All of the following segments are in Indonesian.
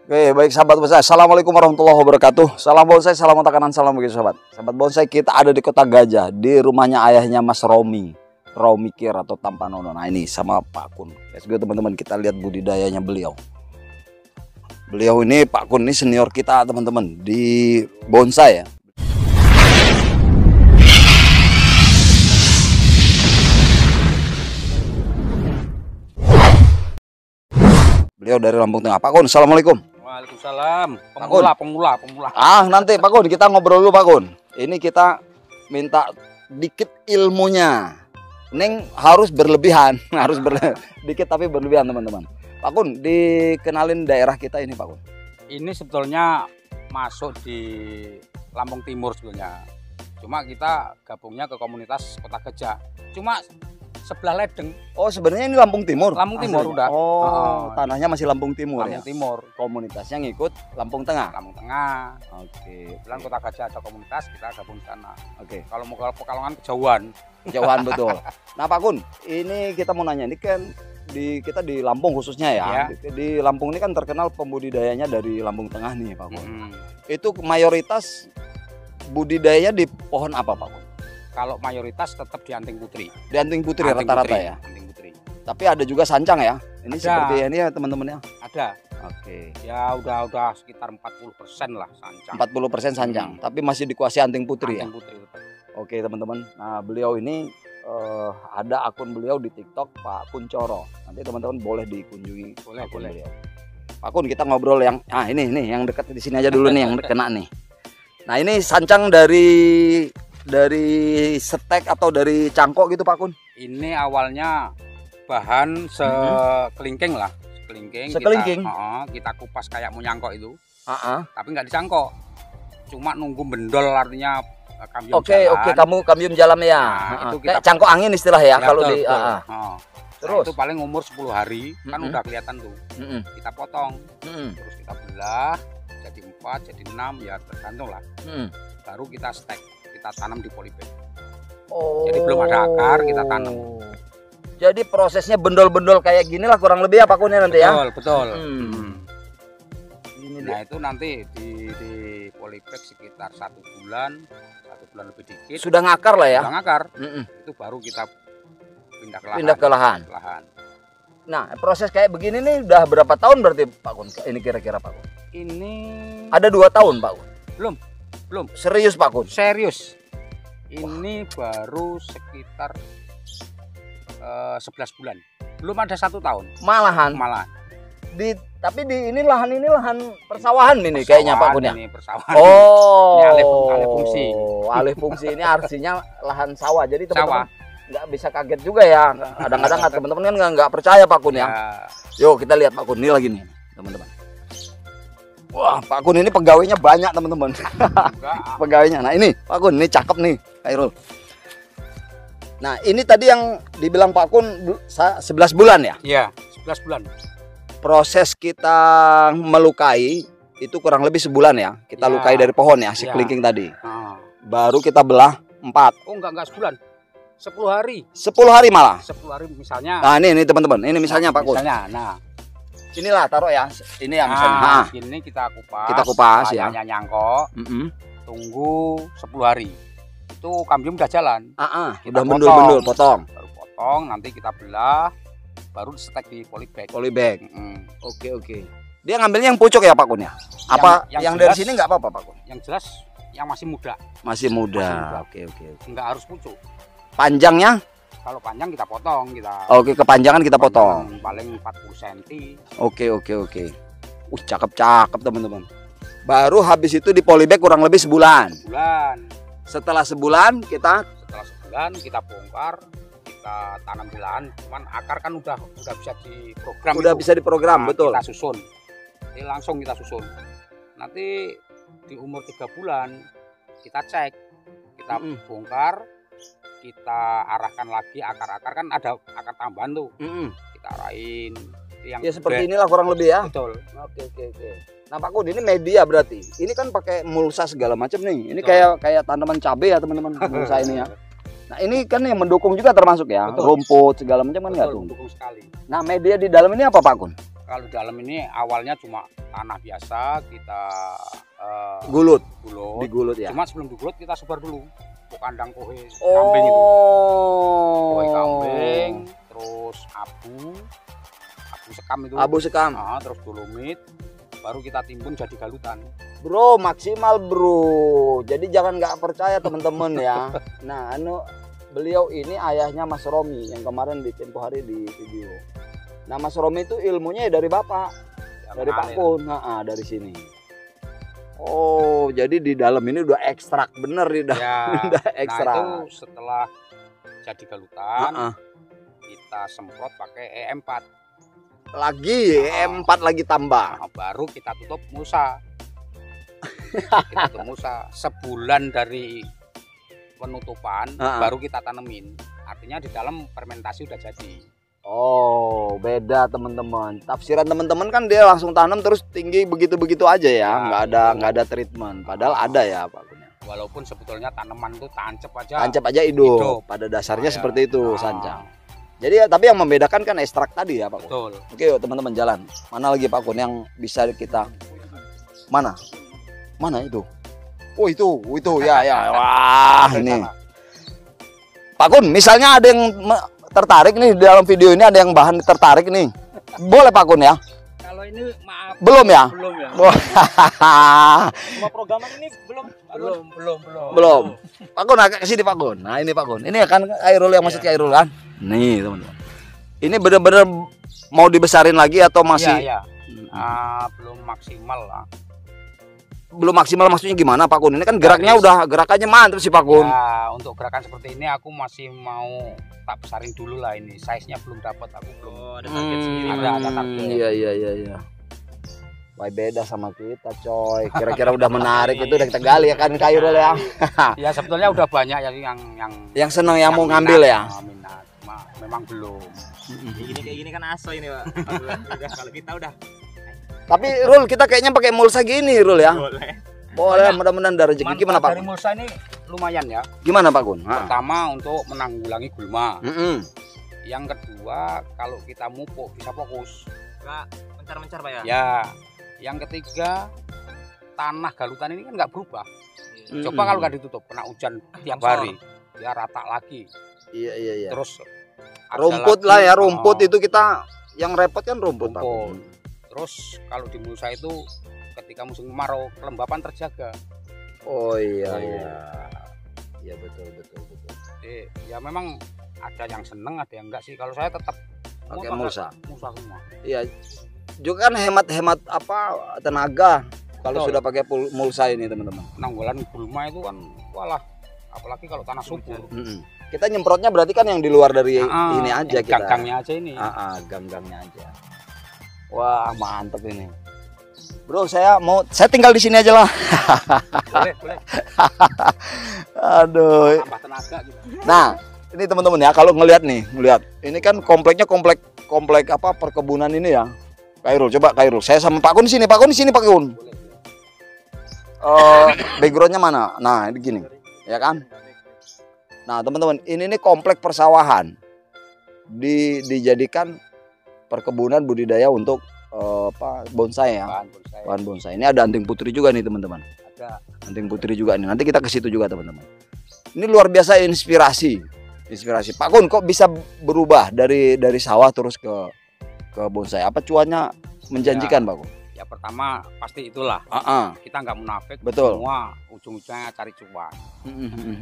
Oke, baik sahabat bonsai. Assalamualaikum warahmatullahi wabarakatuh. Salam bonsai, salam takanan, salam bagi sahabat. Sahabat bonsai, kita ada di Kota Gajah, di rumahnya ayahnya Mas Romi, Romikir atau Tampanono. Nah ini sama Pak Kun. Let's go teman-teman, kita lihat budidayanya beliau. Beliau ini Pak Kun ini senior kita teman-teman di bonsai ya. Beliau dari Lampung Tengah. Pak Kun, assalamualaikum. Waalaikumsalam. Pemula. Nanti Pak Kun kita ngobrol dulu Pak Kun. Ini kita minta dikit ilmunya. Neng harus berlebihan, dikit tapi berlebihan teman-teman. Pak Kun, dikenalin daerah kita ini Pak Kun. Ini sebetulnya masuk di Lampung Timur sebetulnya. Cuma kita gabungnya ke komunitas Kota Gajah. Cuma sebelah ledeng. Oh sebenarnya ini Lampung Timur. Lampung Timur udah. Oh tanahnya masih Lampung Timur Lampung ya. Timur. Komunitasnya ngikut Lampung Tengah. Lampung Tengah. Oke. Kebetulan Kota Gajah ada komunitas, kita gabung di sana. Oke. Kalau mau ke Pekalongan kejauhan. Kejauhan betul. Nah Pak Kun, ini kita mau nanya, ini kan kita di Lampung khususnya ya. Di Lampung ini kan terkenal pembudidayanya dari Lampung Tengah nih Pak Kun. Itu mayoritas budidayanya di pohon apa Pak Kun? Kalau mayoritas tetap di anting putri. Di anting putri rata-rata ya. Anting putri. Tapi ada juga sancang ya. Ini ada. Seperti ini ya teman-teman ya. Ada. Oke. Ya udah sekitar 40% lah sancang. 40% sancang, tapi masih dikuasai anting putri anting ya. Putri tetap. Oke teman-teman. Nah beliau ini ada akun beliau di TikTok Pak Kuncoro. Nanti teman-teman boleh dikunjungi. Boleh. Beliau. Pak Kun, kita ngobrol yang ini yang dekat di sini aja dulu nih yang kena nih. Nah ini sancang dari setek atau dari cangkok gitu Pak Kun? Ini awalnya bahan sekelingking lah, sekelingking. Kita kupas kayak mau nyangkok itu, tapi nggak dicangkok, cuma nunggu bendol artinya kambium jalan. Oke, kambium jalan ya. Nah, itu kita kayak cangkok angin istilah ya, kalau di. Terus itu paling umur 10 hari kan udah kelihatan tuh. Kita potong, terus kita belah jadi 4, jadi 6 ya tergantung lah. Baru kita stek. Kita tanam di polybag. Jadi belum ada akar kita tanam. Jadi prosesnya bendol-bendol kayak gini lah kurang lebih ya Pak Kun ya nanti ya. Betul. Nah itu nanti di polybag sekitar 1 bulan lebih dikit. Sudah ngakar lah ya. Sudah ngakar. Itu baru kita pindah ke lahan. Nah proses kayak begini nih udah berapa tahun berarti Pak Kun? Ini kira-kira Pak Kun? Ini ada 2 tahun Pak Kun? Belum. Serius Pak Kun? Serius. Ini baru sekitar 11 bulan. Belum ada 1 tahun. Malahan. Tapi ini lahan persawahan ini kayaknya Pak Kun ya. Ini persawahan. Oh. Ini alih fungsi. Alih fungsi ini artinya lahan sawah. Jadi teman-teman nggak bisa kaget juga ya. Kadang-kadang teman-teman kan nggak percaya Pak Kun ya. Yuk kita lihat Pak Kun ini lagi nih teman-teman. Wah, Pak Kun ini pegawainya banyak teman-teman. Pegawainya. Nah ini Pak Kun, ini cakep nih Khairul. Nah ini tadi yang dibilang Pak Kun 11 bulan ya? Iya, 11 bulan. Proses kita melukai itu kurang lebih sebulan ya. Kita lukai dari pohon ya, si kelingking tadi. Baru kita belah 4. Oh enggak sebulan. 10 hari. 10 hari malah. 10 hari misalnya. Nah ini teman-teman, ini misalnya Pak Kun. Nah. Inilah taruh ya, ini ya misalnya. Ini kita kupas. Kita kupas ya. Nyangkok. Tunggu 10 hari. Itu kambium udah jalan. Udah bendul potong. Baru potong, nanti kita belah, baru disetek di polybag. Oke. Dia ngambilnya yang pucuk ya Pak Kun ya? Apa yang dari sini nggak apa-apa Pak Kun? Yang jelas yang masih muda. Masih muda. Oke. Nggak harus pucuk. Panjangnya? Kalau panjang kita potong Oke, kepanjangan kita potong. Paling 40 cm. Oke. Cakep teman-teman. Baru habis itu di polybag kurang lebih sebulan. Setelah sebulan kita bongkar, kita tanam di lahan. Cuman akar kan udah bisa diprogram. Bisa diprogram, betul. Kita susun. Ini langsung kita susun. Nanti di umur 3 bulan kita cek, kita bongkar. Kita arahkan lagi akar-akar kan ada akar tambahan tuh. Kita arahin. Ya seperti inilah kurang lebih ya. Betul. Oke. Nah Pak Kun, ini media berarti. Ini kan pakai mulsa segala macam nih. Ini kayak tanaman cabai ya teman-teman mulsa ini ya. Nah ini kan yang mendukung juga termasuk ya. Rumput segala macam kan nggak tuh. Mendukung sekali. Nah media di dalam ini apa Pak Kun? Kalau dalam ini awalnya cuma tanah biasa, kita gulut. Digulut ya. Cuma sebelum digulut kita sebar dulu. Kandang kohe kambing itu. Kohe kambing, terus abu sekam itu. Abu sekam. Nah, terus dolomit, baru kita timbun jadi galutan. Bro, maksimal bro. Jadi jangan nggak percaya teman-teman ya. Nah, beliau ini ayahnya Mas Romi yang kemarin di tempo hari di video. Nah, Mas Romi itu ilmunya dari bapak, dari Pak Kun. Nah, dari sini. Oh, jadi di dalam ini udah ekstrak bener nih, udah ekstrak. Nah, itu setelah jadi galutan, kita semprot pakai E4. Lagi E4 lagi tambah. Nah, baru kita tutup mulsa. Kita tutup mulsa. Sebulan dari penutupan, baru kita tanemin. Artinya di dalam fermentasi udah jadi. Oh, beda teman-teman. Tafsiran teman-teman kan dia langsung tanam terus tinggi begitu-begitu aja ya, nggak ada treatment. Padahal ada ya Pak Kun. Walaupun sebetulnya tanaman itu tancap aja. Tancap aja hidup. Pada dasarnya seperti itu Sancang. Jadi tapi yang membedakan kan ekstrak tadi ya Pak Kun. Betul. Oke, yuk teman-teman jalan. Mana lagi Pak Kun yang bisa kita? Mana itu? Oh itu ya. Wah ini. Pak Kun, misalnya ada yang tertarik nih di dalam video ini, ada yang bahan tertarik nih, boleh Pak Kun ya? Kalau ini maaf belum ya? Semua program ini belum. Pak Kun agak kesini Pak Kun. Nah ini Pak Kun, ini kan Khairul yang masuk Khairul kan? Nih teman-teman, ini bener-bener mau dibesarin lagi atau masih? Iya. Belum maksimal lah. Belum maksimal maksudnya gimana Pak Kun? Ini kan geraknya gerakannya mantap sih Pak Kun. Ya, untuk gerakan seperti ini aku masih mau tak besarin dulu lah ini. Size-nya belum dapat, aku belum. Ada target sendiri. Ada target. Iya. Wah, beda sama kita coy. Kira-kira udah menarik itu udah kita gali ya kan Khairul ya. Ya sebetulnya udah banyak yang senang yang mau ngambil ya. Minat. Memang belum. Kayak gini kan aso ini Pak. Udah kalau kita udah. Tapi Rul, kita kayaknya pakai mulsa gini Rul ya. Boleh, mudah-mudahan dari rezeki. Gimana Pak? Dari mulsa ini lumayan ya. Gimana Pak Kun? Pertama untuk menanggulangi gulma. Yang kedua kalau kita mupuk bisa fokus. Nggak mencar-mencar Pak ya? Ya. Yang ketiga tanah galutan ini kan nggak berubah. Coba kalau nggak ditutup kena hujan tiap hari, dia rata lagi. Iya. Terus rumput lah ya, rumput itu kita yang repot kan rumput. Terus kalau di mulsa itu ketika musim kemarau kelembapan terjaga. Oh iya. Iya betul. Ya memang ada yang seneng, ada yang enggak sih. Kalau saya tetap pakai mulsa. Mulsa semua. Iya. Juga kan hemat tenaga kalau sudah pakai mulsa ini teman-teman. Penanggulan gulma itu kan walah, apalagi kalau tanah subur. Kita nyemprotnya berarti kan yang di luar dari ini aja kita. Ganggangnya aja ini. Ganggangnya aja. Wah, mantep ini. Bro, saya tinggal di sini aja lah. Boleh. Aduh. Tambah tenaga gitu. Nah, ini teman-teman ya, kalau ngelihat. Ini kan kompleknya komplek apa perkebunan ini ya. Khairul, coba Khairul. Saya sama Pak Kun di sini, Pak Kun. Backgroundnya mana? Nah, ini gini. Ya kan? Nah, teman-teman, ini komplek persawahan. Dijadikan perkebunan budidaya untuk bonsai ya. Bahan bonsai. Ini ada anting putri juga nih teman-teman. Ada anting putri juga nih. Nanti kita ke situ juga teman-teman. Ini luar biasa inspirasi. Pak Kun kok bisa berubah dari sawah terus ke bonsai? Apa cuannya menjanjikan Pak Kun? Ya pertama pasti itulah. Kita nggak munafik. Betul. Semua ujung-ujungnya cari cuan.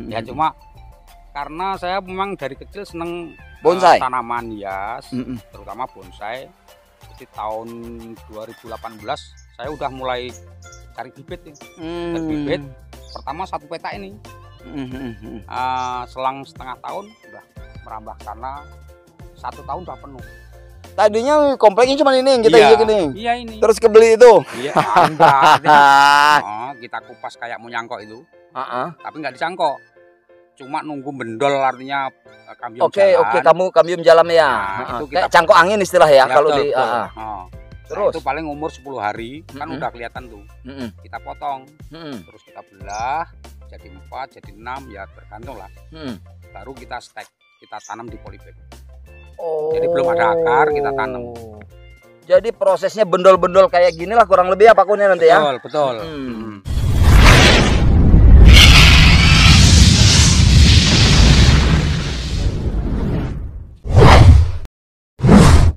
Ya cuma karena saya memang dari kecil seneng bonsai, tanaman hias, terutama bonsai. Jadi tahun 2018 saya udah mulai cari bibit nih. Dan bibit pertama satu peta ini. Selang setengah tahun udah merambah karena 1 tahun udah penuh. Tadinya kompleknya cuma ini yang kita gini. Iya ini. Terus kebeli itu. Iya. Kita kupas kayak mau nyangkok itu. Tapi nggak disangkok. Cuma nunggu bendol artinya kambium jalan. Oke, kambium jalan ya. Itu kita kayak cangkok angin istilah ya kalau di Terus itu paling umur 10 hari kan udah kelihatan tuh. Kita potong. Terus kita belah jadi 4, jadi 6 ya tergantung lah. Baru kita stek, kita tanam di polybag. Jadi belum ada akar kita tanam. Jadi prosesnya bendol-bendol kayak gini lah kurang lebih ya Pak Kun ya nanti ya. Betul.